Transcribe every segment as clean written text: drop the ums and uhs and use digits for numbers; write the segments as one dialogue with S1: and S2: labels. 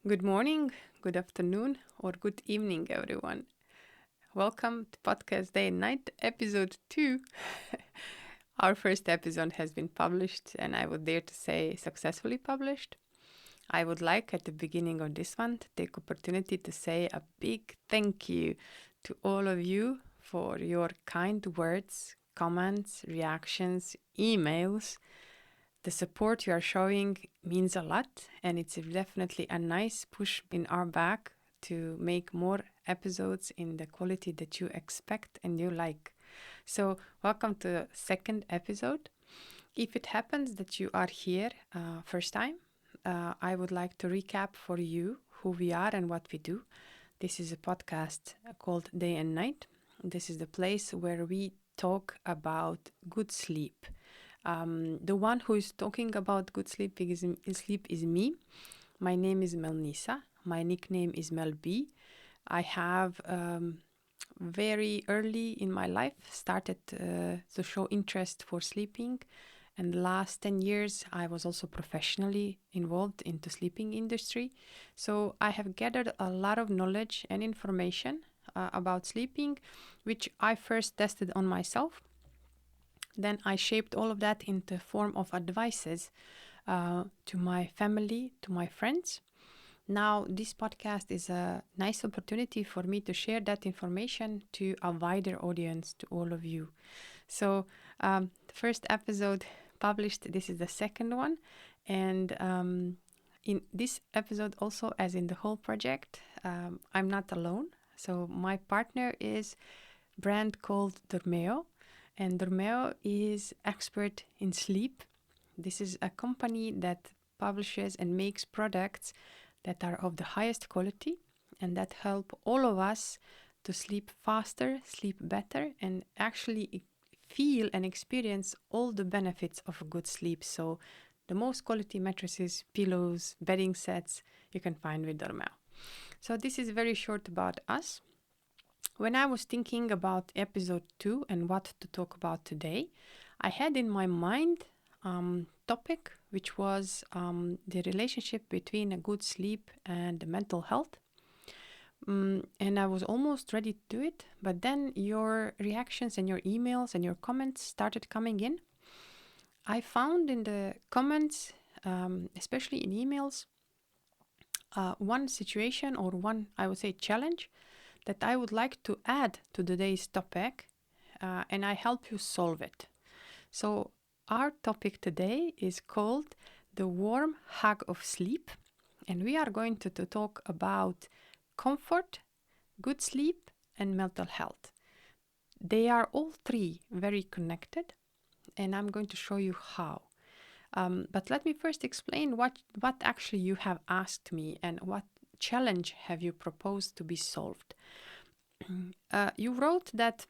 S1: Good morning, good afternoon, or good evening, everyone. Welcome to Podcast Day and Night, episode 2. Our first episode has been published, and I would dare to say successfully published. I would like at the beginning of this one to take opportunity to say a big thank you to all of you for your kind words, comments, reactions, emails. The support you are showing means a lot, and it's definitely a nice push in our back to make more episodes in the quality that you expect and you like. So, welcome to the second episode. If it happens that you are here first time, I would like to recap for you who we are and what we do. This is a podcast called Day and Night. This is the place where we talk about good sleep. The one who is talking about good sleep is me. My name is Melnisa. My nickname is Mel B. I have very early in my life started to show interest for sleeping, and the last 10 years I was also professionally involved into sleeping industry. So I have gathered a lot of knowledge and information about sleeping, which I first tested on myself. Then I shaped all of that into form of advices to my family, to my friends. Now, this podcast is a nice opportunity for me to share that information to a wider audience, to all of you. So, the first episode published, this is the second one. And in this episode, also as in the whole project, I'm not alone. So, my partner is brand called Dormeo, and Dormeo is expert in sleep. This is a company that publishes and makes products that are of the highest quality and that help all of us to sleep faster, sleep better, and actually feel and experience all the benefits of a good sleep. So the most quality mattresses, pillows, bedding sets you can find with Dormeo. So this is very short about us. When I was thinking about episode 2 and what to talk about today, I had in my mind topic which was the relationship between a good sleep and mental health. And I was almost ready to do it, but then your reactions and your emails and your comments started coming in. I found in the comments, especially in emails, one situation or one, I would say, challenge that I would like to add to today's topic, and I help you solve it. So, our topic today is called the warm hug of sleep, and we are going to talk about comfort, good sleep, and mental health. They are all three very connected, and I'm going to show you how. But let me first explain what actually you have asked me and what challenge have you proposed to be solved. You wrote that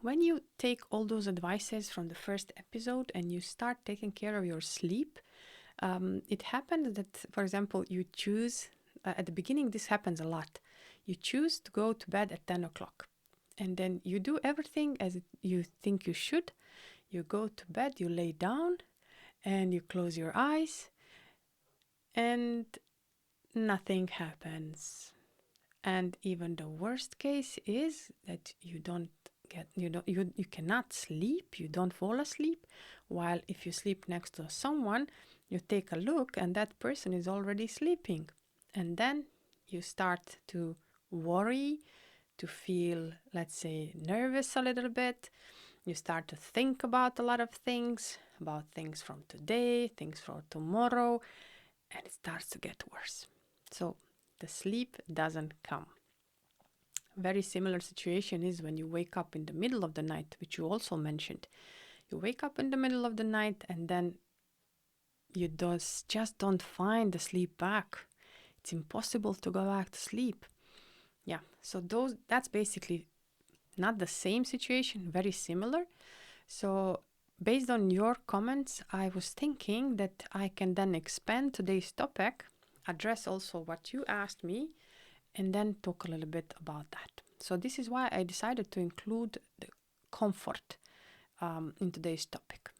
S1: when you take all those advices from the first episode and you start taking care of your sleep, it happens that, for example, you choose, at the beginning, this happens a lot. You choose to go to bed at 10 o'clock, and then you do everything as you think you should. You go to bed, you lay down, and you close your eyes, and nothing happens. And even the worst case is that you cannot sleep, you don't fall asleep, while if you sleep next to someone, you take a look and that person is already sleeping. And then you start to worry, to feel, let's say, nervous a little bit. You start to think about a lot of things, about things from today, things for tomorrow, and it starts to get worse. So the sleep doesn't come. Very similar situation is when you wake up in the middle of the night, which you also mentioned. You wake up in the middle of the night and then you just don't find the sleep back. It's impossible to go back to sleep. Yeah, so that's basically not the same situation, very similar. So based on your comments, I was thinking that I can then expand today's topic, address also what you asked me, and then talk a little bit about that. So this is why I decided to include the comfort in today's topic.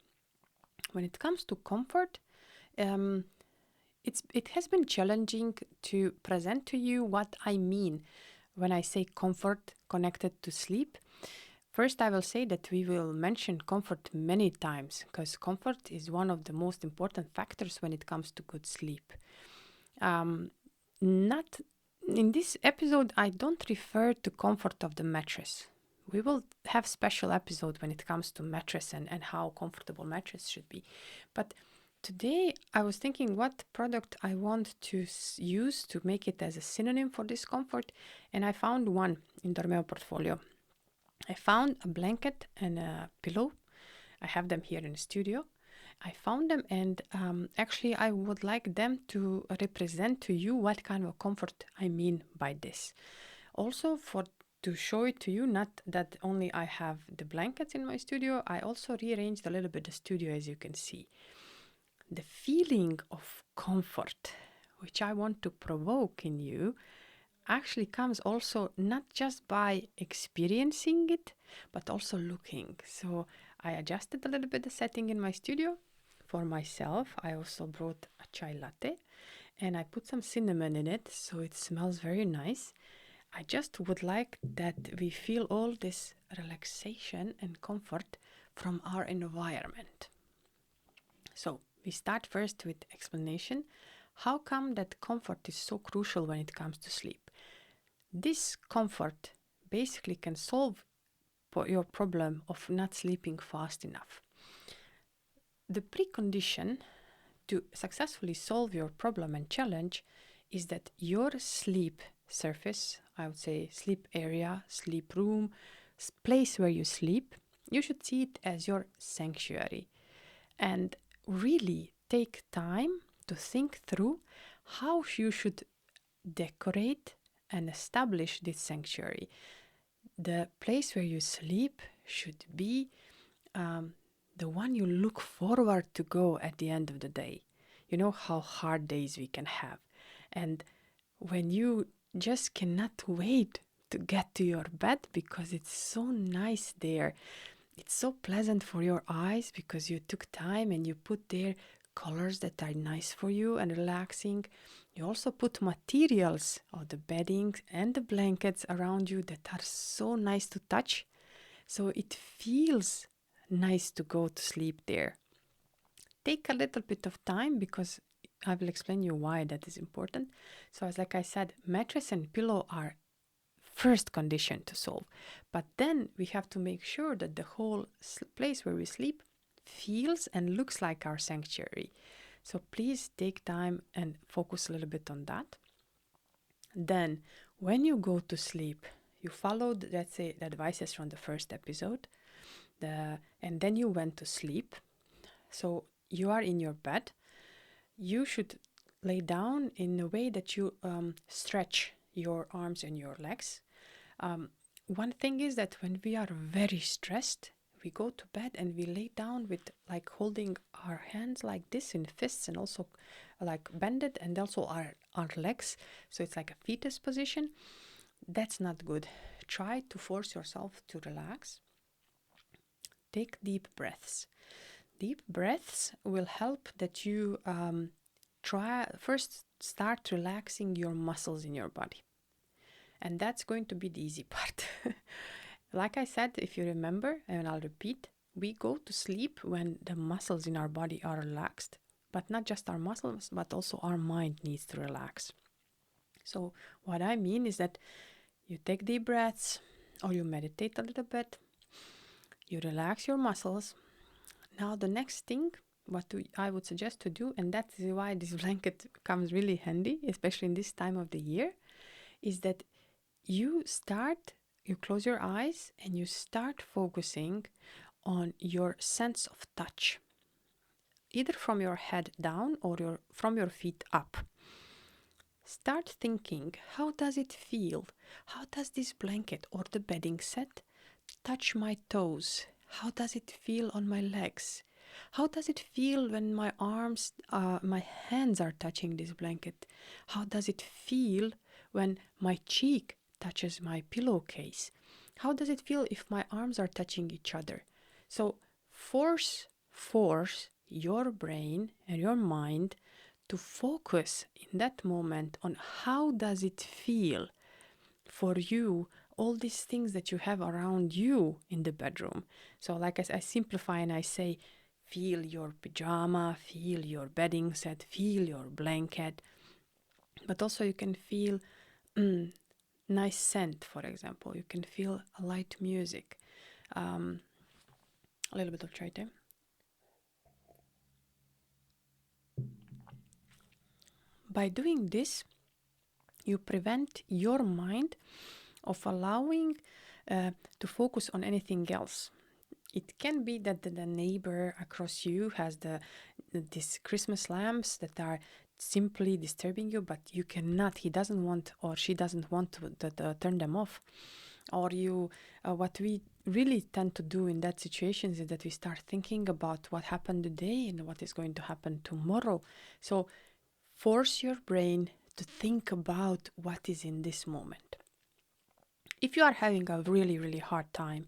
S1: When it comes to comfort, it has been challenging to present to you what I mean when I say comfort connected to sleep. First, I will say that we will mention comfort many times because comfort is one of the most important factors when it comes to good sleep. Not in this episode, I don't refer to comfort of the mattress. We will have special episode when it comes to mattress and how comfortable mattress should be. But today I was thinking what product I want to use to make it as a synonym for this comfort, and I found one in Dormeo portfolio. I found a blanket and a pillow. I have them here in the studio. I found them, and actually I would like them to represent to you what kind of comfort I mean by this. Also, for to show it to you, not that only I have the blankets in my studio, I also rearranged a little bit the studio, as you can see. The feeling of comfort, which I want to provoke in you, actually comes also not just by experiencing it, but also looking. So I adjusted a little bit the setting in my studio for myself. I also brought a chai latte and I put some cinnamon in it so it smells very nice. I just would like that we feel all this relaxation and comfort from our environment. So we start first with explanation. How come that comfort is so crucial when it comes to sleep? This comfort basically can solve your problem of not sleeping fast enough. The precondition to successfully solve your problem and challenge is that your sleep surface, I would say sleep area, sleep room, place where you sleep, you should see it as your sanctuary. And really take time to think through how you should decorate and establish this sanctuary. The place where you sleep should be the one you look forward to go at the end of the day. You know how hard days we can have. And when you just cannot wait to get to your bed because it's so nice there. It's so pleasant for your eyes because you took time and you put there colors that are nice for you and relaxing. You also put materials of the bedding and the blankets around you that are so nice to touch. So it feels nice to go to sleep there. Take a little bit of time because I will explain you why that is important. So as like I said, mattress and pillow are first condition to solve. But then we have to make sure that the whole place where we sleep feels and looks like our sanctuary. So please take time and focus a little bit on that. Then when you go to sleep, you followed, let's say, the advices from the first episode, and then you went to sleep. So you are in your bed. You should lay down in a way that you stretch your arms and your legs. One thing is that when we are very stressed, we go to bed and we lay down with like holding our hands like this in fists and also like bended and also our legs. So it's like a fetus position. That's not good. Try to force yourself to relax. Take deep breaths. Deep breaths will help that you start relaxing your muscles in your body. And that's going to be the easy part. Like I said, if you remember, and I'll repeat, we go to sleep when the muscles in our body are relaxed. But not just our muscles, but also our mind needs to relax. So what I mean is that you take deep breaths or you meditate a little bit. You relax your muscles. Now the next thing, I would suggest to do, and that's why this blanket comes really handy, especially in this time of the year, is that you close your eyes and you start focusing on your sense of touch, either from your head down or from your feet up. Start thinking, how does it feel? How does this blanket or the bedding set touch my toes? How does it feel on my legs? How does it feel when my hands are touching this blanket? How does it feel when my cheek touches my pillowcase? How does it feel if my arms are touching each other? So force your brain and your mind to focus in that moment on how does it feel for you, all these things that you have around you in the bedroom. So like I simplify and I say, feel your pajama, feel your bedding set, feel your blanket, but also you can feel nice scent, for example. You can feel light music, a little bit of chai time. By doing this, you prevent your mind of allowing to focus on anything else. It can be that the neighbor across you has these Christmas lamps that are simply disturbing you, but you cannot. He doesn't want or she doesn't want to turn them off. Or what we really tend to do in that situation is that we start thinking about what happened today and what is going to happen tomorrow. So force your brain to think about what is in this moment. If you are having a really, really hard time,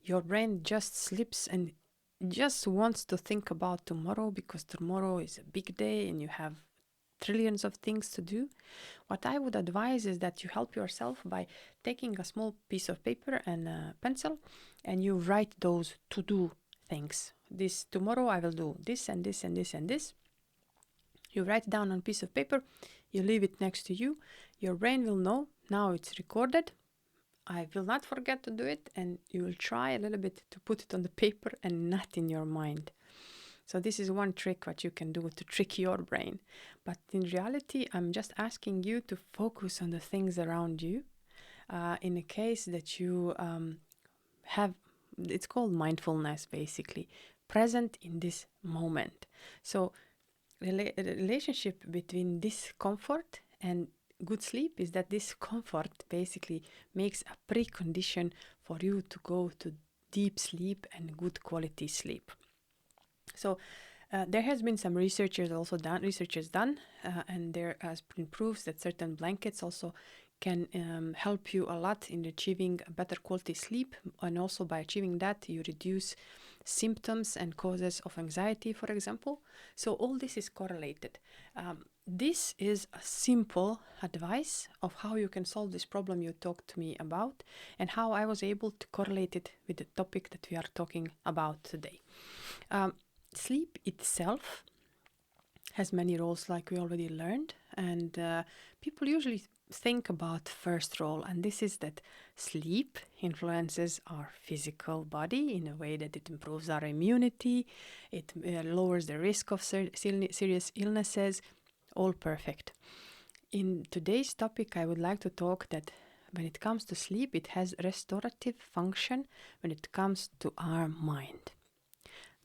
S1: your brain just slips and just wants to think about tomorrow because tomorrow is a big day and you have trillions of things to do. What I would advise is that you help yourself by taking a small piece of paper and a pencil and you write those to-do things. This tomorrow I will do this and this and this and this. You write down on a piece of paper, you leave it next to you. Your brain will know now it's recorded. I will not forget to do it, and you will try a little bit to put it on the paper and not in your mind. So this is one trick what you can do to trick your brain. But in reality, I'm just asking you to focus on the things around you. In a case that you have, it's called mindfulness, basically, present in this moment. So the relationship between this comfort and good sleep is that this comfort basically makes a precondition for you to go to deep sleep and good quality sleep. So there has been some research done, and there has been proofs that certain blankets also can help you a lot in achieving a better quality sleep, and also by achieving that you reduce symptoms and causes of anxiety, for example. So all this is correlated. This is a simple advice of how you can solve this problem you talked to me about and how I was able to correlate it with the topic that we are talking about today. Sleep itself has many roles, like we already learned, and people usually think about first role, and this is that sleep influences our physical body in a way that it improves our immunity, it lowers the risk of serious illnesses, all perfect. In today's topic, I would like to talk that when it comes to sleep, it has restorative function when it comes to our mind.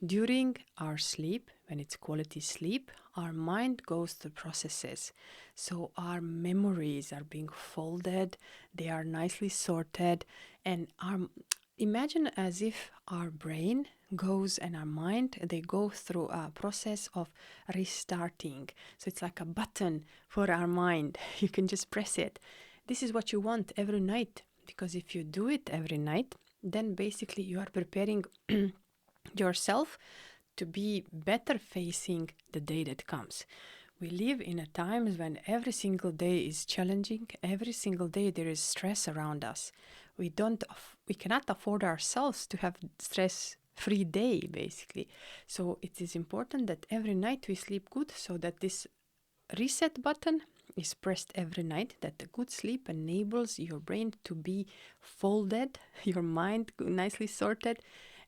S1: During our sleep, when it's quality sleep, our mind goes through processes. So our memories are being folded, they are nicely sorted, and imagine as if our brain goes and our mind, they go through a process of restarting. So it's like a button for our mind. You can just press it. This is what you want every night, because if you do it every night, then basically you are preparing yourself to be better facing the day that comes. We live in a times when every single day is challenging. Every single day there is stress around us. We cannot afford ourselves to have stress-free day, basically. So it is important that every night we sleep good, so that this reset button is pressed every night, that the good sleep enables your brain to be folded, your mind nicely sorted,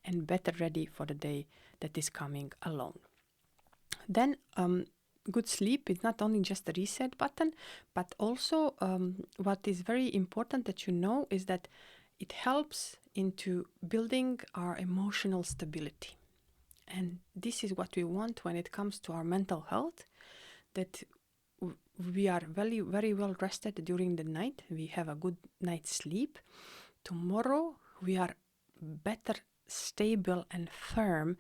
S1: and better ready for the day that is coming along. Then good sleep is not only just a reset button, but also what is very important that you know is that it helps into building our emotional stability. And this is what we want when it comes to our mental health, that we are very, very well rested during the night. We have a good night's sleep. Tomorrow we are better stable and firm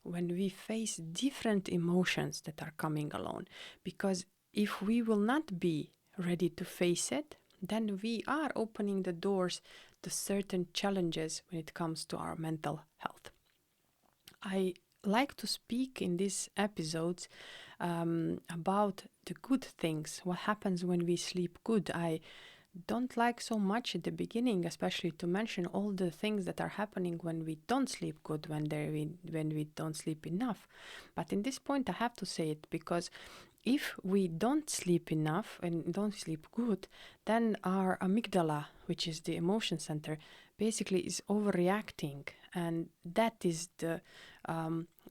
S1: when we face different emotions that are coming along. Because if we will not be ready to face it, then we are opening the doors to certain challenges when it comes to our mental health. I like to speak in these episodes about the good things, what happens when we sleep good. I don't like so much at the beginning, especially to mention all the things that are happening when we don't sleep good, when we don't sleep enough. But in this point, I have to say it because if we don't sleep enough and don't sleep good, then our amygdala, which is the emotion center, basically is overreacting, and that is the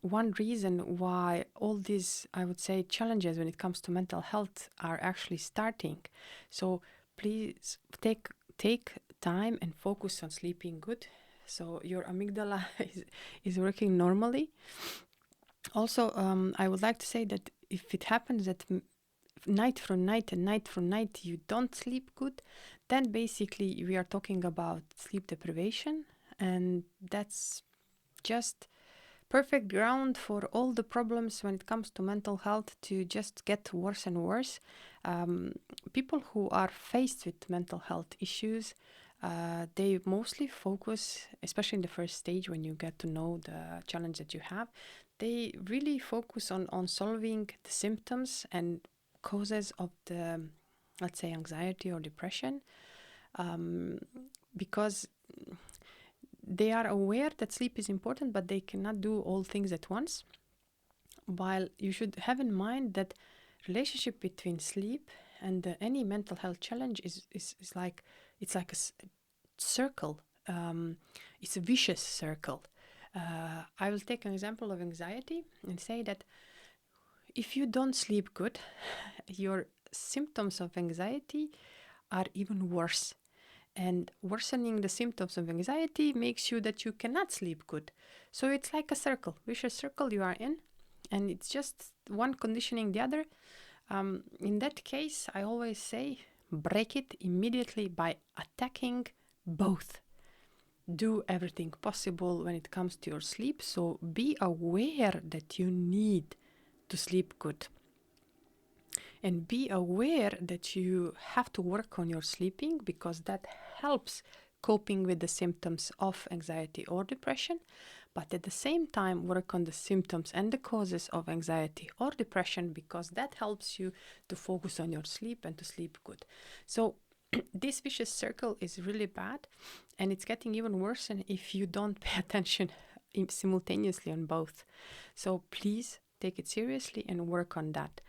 S1: one reason why all these, I would say, challenges when it comes to mental health are actually starting. So please take time and focus on sleeping good, so your amygdala is working normally. Also, I would like to say that if it happens that night from night and night from night you don't sleep good, then basically we are talking about sleep deprivation, and that's just perfect ground for all the problems when it comes to mental health to just get worse and worse. Um, People who are faced with mental health issues, they mostly focus, especially in the first stage when you get to know the challenge that you have, they really focus on solving the symptoms and causes of the, let's say, anxiety or depression, um, because they are aware that sleep is important, but they cannot do all things at once. While you should have in mind that relationship between sleep and any mental health challenge is like, it's like a circle. It's a vicious circle. I will take an example of anxiety and say that if you don't sleep good, your symptoms of anxiety are even worse. And worsening the symptoms of anxiety makes you that you cannot sleep good. So it's like a circle, vicious circle you are in, and it's just one conditioning the other. In that case, I always say break it immediately by attacking both. Do everything possible when it comes to your sleep. So be aware that you need to sleep good. And be aware that you have to work on your sleeping because that helps coping with the symptoms of anxiety or depression. But at the same time, work on the symptoms and the causes of anxiety or depression because that helps you to focus on your sleep and to sleep good. So this vicious circle is really bad, and it's getting even worse if you don't pay attention simultaneously on both. So please take it seriously and work on that.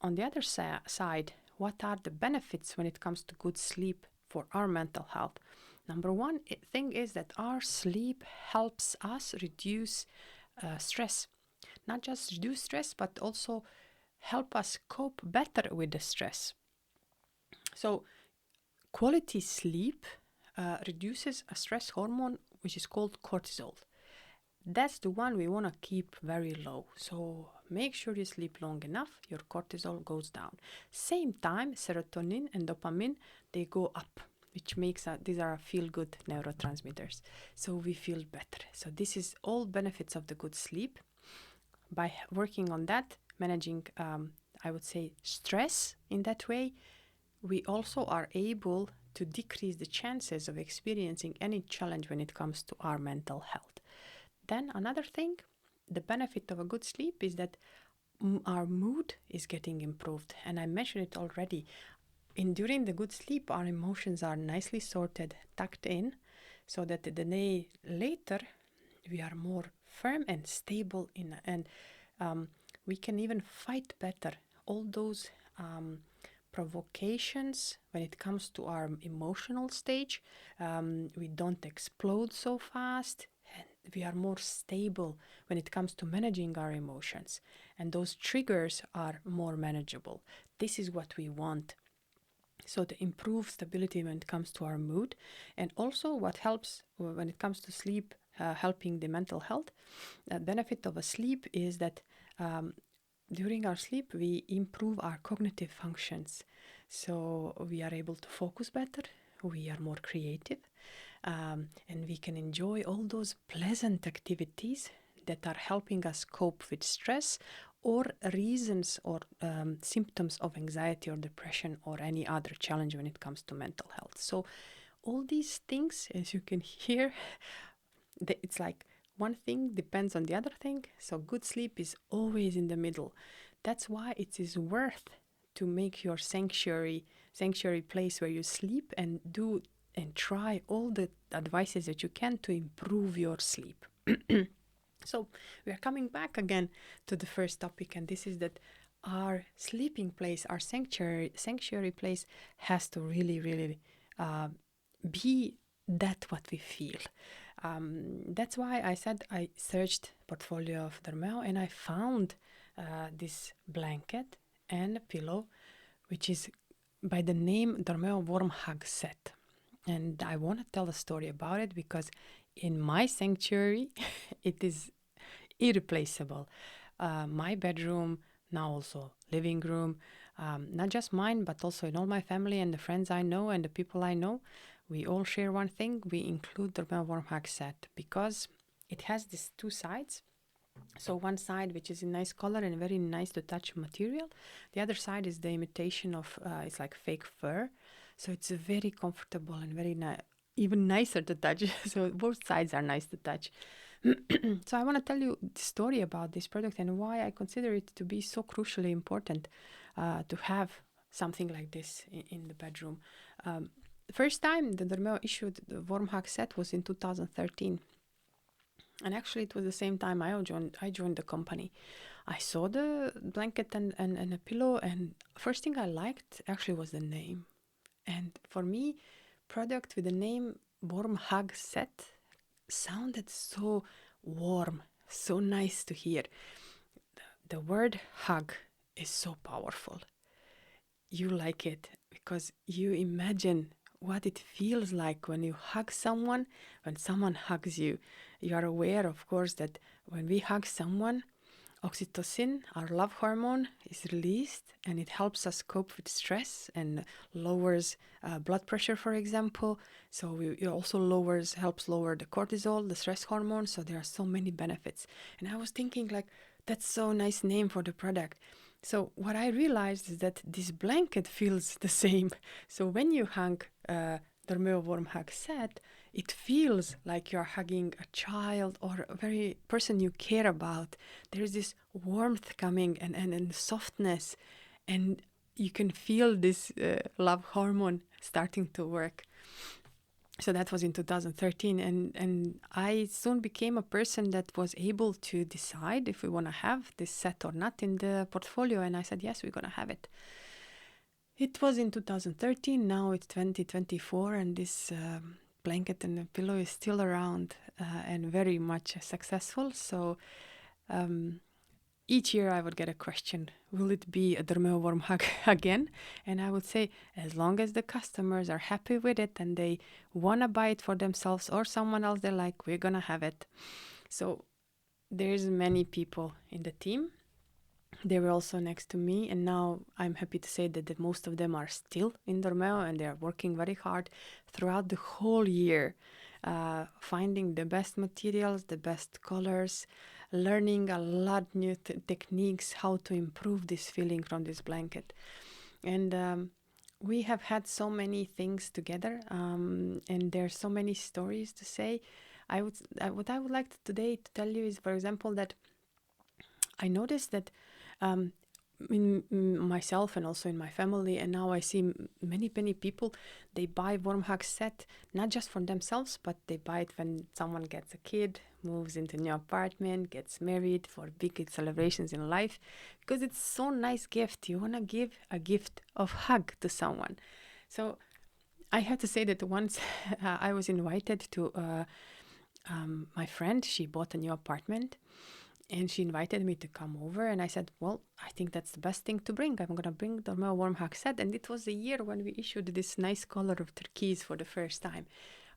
S1: On the other side, what are the benefits when it comes to good sleep for our mental health? Number one thing is that our sleep helps us reduce stress. Not just reduce stress, but also help us cope better with the stress. So quality sleep reduces a stress hormone which is called cortisol. That's the one we want to keep very low. So make sure you sleep long enough, your cortisol goes down. Same time, serotonin and dopamine, they go up, which makes these are feel-good neurotransmitters. So we feel better. So this is all benefits of the good sleep. By working on that, managing, I would say, stress in that way, we also are able to decrease the chances of experiencing any challenge when it comes to our mental health. Then another thing, the benefit of a good sleep is that our mood is getting improved. And I mentioned it already. During the good sleep, our emotions are nicely sorted, tucked in, so that the day later we are more firm and stable and we can even fight better all those provocations when it comes to our emotional stage. We don't explode so fast, and we are more stable when it comes to managing our emotions, and those triggers are more manageable. This is what we want. So to improve stability when it comes to our mood, and also what helps when it comes to sleep, helping the mental health. The benefit of a sleep is that during our sleep we improve our cognitive functions. So we are able to focus better, we are more creative, and we can enjoy all those pleasant activities that are helping us cope with stress or reasons or symptoms of anxiety or depression or any other challenge when it comes to mental health. So all these things, as you can hear, it's like one thing depends on the other thing. So good sleep is always in the middle. that's why it is worth to make your sanctuary place where you sleep, and do and try all the advices that you can to improve your sleep. So we are coming back again to the first topic, and this is that our sleeping place, our sanctuary place, has to really, really be that what we feel. That's why I said I searched portfolio of Dermel, and I found this blanket and a pillow, which is by the name Dermel Warm Hug Set. And I want to tell a story about it because in my sanctuary, it is irreplaceable. My bedroom, now also living room, not just mine, but also in all my family and the friends I know and the people I know, we all share one thing. We include the warm hug set because it has these two sides. So one side, which is a nice color and very nice to touch material. The other side is the imitation of, it's like fake fur. So it's very comfortable and very even nicer to touch. So both sides are nice to touch. So I want to tell you the story about this product and why I consider it to be so crucially important to have something like this in the bedroom. The first time the Dermeo issued the warm hug set was in 2013. And actually, it was the same time I joined the company. I saw the blanket and a pillow, and first thing I liked actually was the name. And for me, product with the name Warm Hug Set sounded so warm, so nice to hear. The word hug is so powerful. You like it because you imagine what it feels like when you hug someone, when someone hugs you. You are aware, of course, that when we hug someone, oxytocin, our love hormone, is released, and it helps us cope with stress and lowers blood pressure, for example. So it also helps lower the cortisol, the stress hormone. So there are so many benefits. And I was thinking, like, that's so nice name for the product. So what I realized is that this blanket feels the same. So when you hug Dermeo Warm Hug Set, it feels like you're hugging a child or a very person you care about. There's this warmth coming and softness, and you can feel this love hormone starting to work. So that was in 2013, and I soon became a person that was able to decide if we want to have this set or not in the portfolio, and I said, yes, we're going to have it. It was in 2013, now it's 2024, and this blanket and the pillow is still around and very much successful. So each year I would get a question, will it be a Dermeo Warm Hug again? And I would say, as long as the customers are happy with it and they want to buy it for themselves or someone else they like, we're going to have it. So there's many people in the team. They were also next to me, and now I'm happy to say that most of them are still in Dermeo and they are working very hard throughout the whole year, finding the best materials, the best colors, learning a lot new techniques how to improve this feeling from this blanket. And we have had so many things together, and there's so many stories to say. What I would like today to tell you is, for example, that I noticed that in myself and also in my family, and now I see many people, they buy warm hug set not just for themselves, but they buy it when someone gets a kid, moves into a new apartment, gets married, for big celebrations in life, because it's so nice gift. You want to give a gift of hug to someone. So I have to say that once I was invited to my friend. She bought a new apartment, and she invited me to come over, and I said, well, I think that's the best thing to bring. I'm going to bring the warm hug set. And it was the year when we issued this nice color of turquoise for the first time.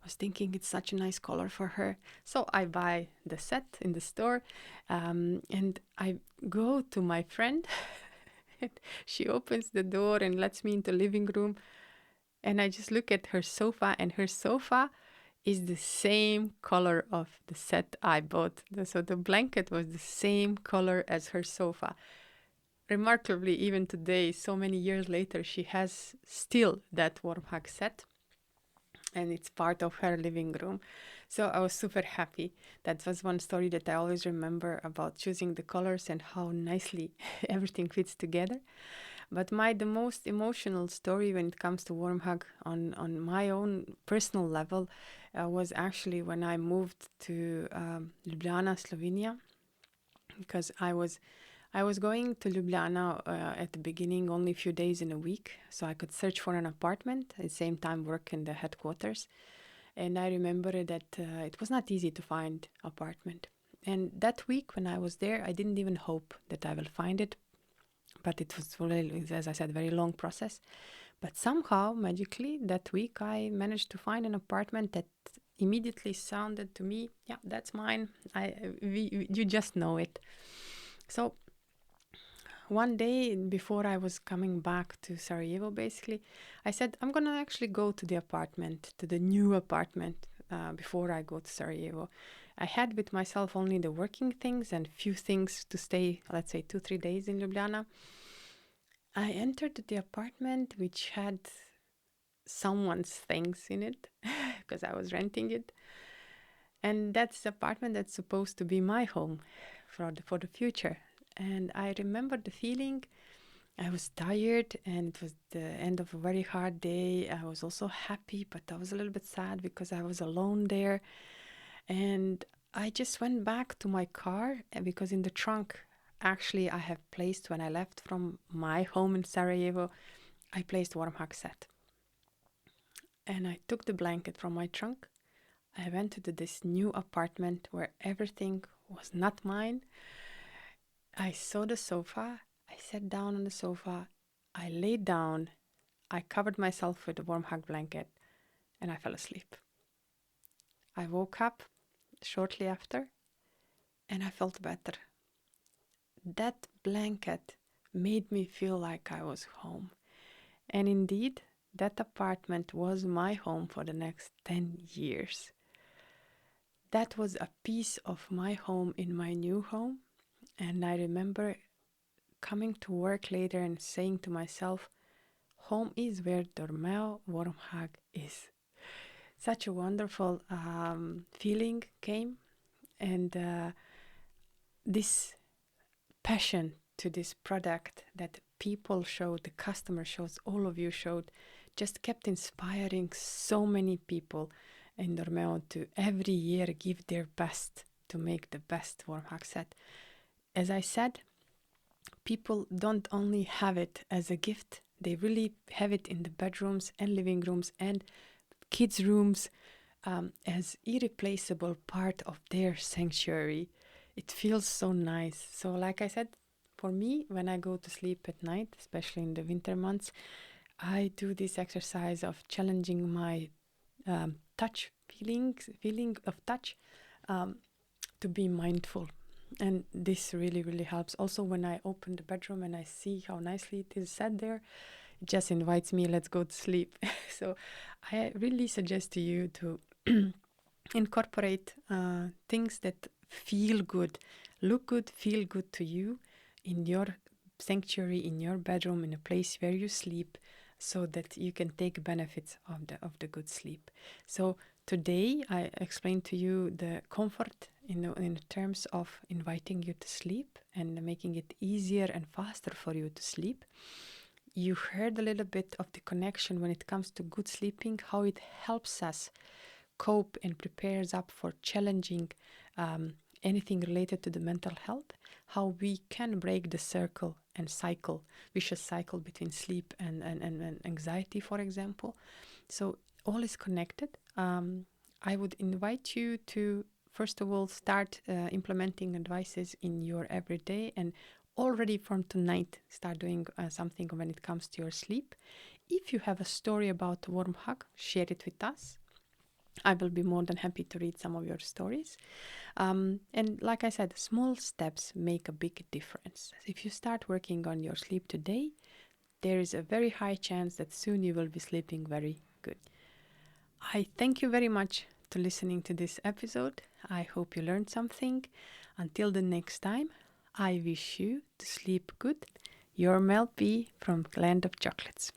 S1: I was thinking it's such a nice color for her. So I buy the set in the store, and I go to my friend. She opens the door and lets me into the living room. And I just look at her sofa, and her sofa is the same color of the set I bought. So the blanket was the same color as her sofa. Remarkably, even today, so many years later, she has still that warm hug set. and it's part of her living room. So I was super happy. That was one story that I always remember about choosing the colors and how nicely everything fits together. But the most emotional story when it comes to warm hug on my own personal level was actually when I moved to Ljubljana, Slovenia, because I was going to Ljubljana at the beginning only a few days in a week, so I could search for an apartment at the same time work in the headquarters. And I remember that it was not easy to find apartment. And that week when I was there, I didn't even hope that I will find it, but it was really, as I said, very long process. But somehow, magically, that week I managed to find an apartment that immediately sounded to me, yeah, that's mine. You just know it. So one day before I was coming back to Sarajevo, basically, I said, I'm going to actually go to the apartment, to the new apartment, before I go to Sarajevo. I had with myself only the working things and few things to stay, let's say 2-3 days in Ljubljana. I entered the apartment, which had someone's things in it because I was renting it. And that's the apartment that's supposed to be my home for the future. And I remember the feeling. I was tired and it was the end of a very hard day. I was also happy, but I was a little bit sad because I was alone there. And I just went back to my car because in the trunk, actually, I have placed when I left from my home in Sarajevo, I placed warm hug set. And I took the blanket from my trunk. I went to this new apartment where everything was not mine. I saw the sofa. I sat down on the sofa. I laid down. I covered myself with a warm hug blanket and I fell asleep. I woke up shortly after and I felt better. That blanket made me feel like I was home. And indeed, that apartment was my home for the next 10 years. That was a piece of my home in my new home. And I remember coming to work later and saying to myself, home is where Dormeo warm hug is. Such a wonderful feeling came, and this passion to this product that people showed, the customer shows, all of you showed, just kept inspiring so many people in Dormeo to every year give their best to make the best warm hug set. As I said, people don't only have it as a gift, they really have it in the bedrooms and living rooms and kids' rooms as irreplaceable part of their sanctuary. It feels so nice. So like I said, for me, when I go to sleep at night, especially in the winter months, I do this exercise of challenging my feeling of touch, to be mindful. And this really, really helps. Also, when I open the bedroom and I see how nicely it is set there, it just invites me, let's go to sleep. So I really suggest to you to incorporate things that feel good, look good, feel good to you in your sanctuary, in your bedroom, in a place where you sleep, so that you can take benefits of the good sleep. So today I explained to you the comfort in terms of inviting you to sleep and making it easier and faster for you to sleep. You heard a little bit of the connection when it comes to good sleeping, how it helps us cope and prepares up for challenging anything related to the mental health, how we can break the circle and vicious cycle between sleep and anxiety, for example. So all is connected. I would invite you to, first of all, start implementing advices in your everyday, and already from tonight start doing something when it comes to your sleep. If you have a story about a warm hug, share it with us. I will be more than happy to read some of your stories. And like I said, small steps make a big difference. If you start working on your sleep today, there is a very high chance that soon you will be sleeping very good. I thank you very much to listening to this episode. I hope you learned something. Until the next time, I wish you to sleep good. Your Mel P from Land of Chocolates.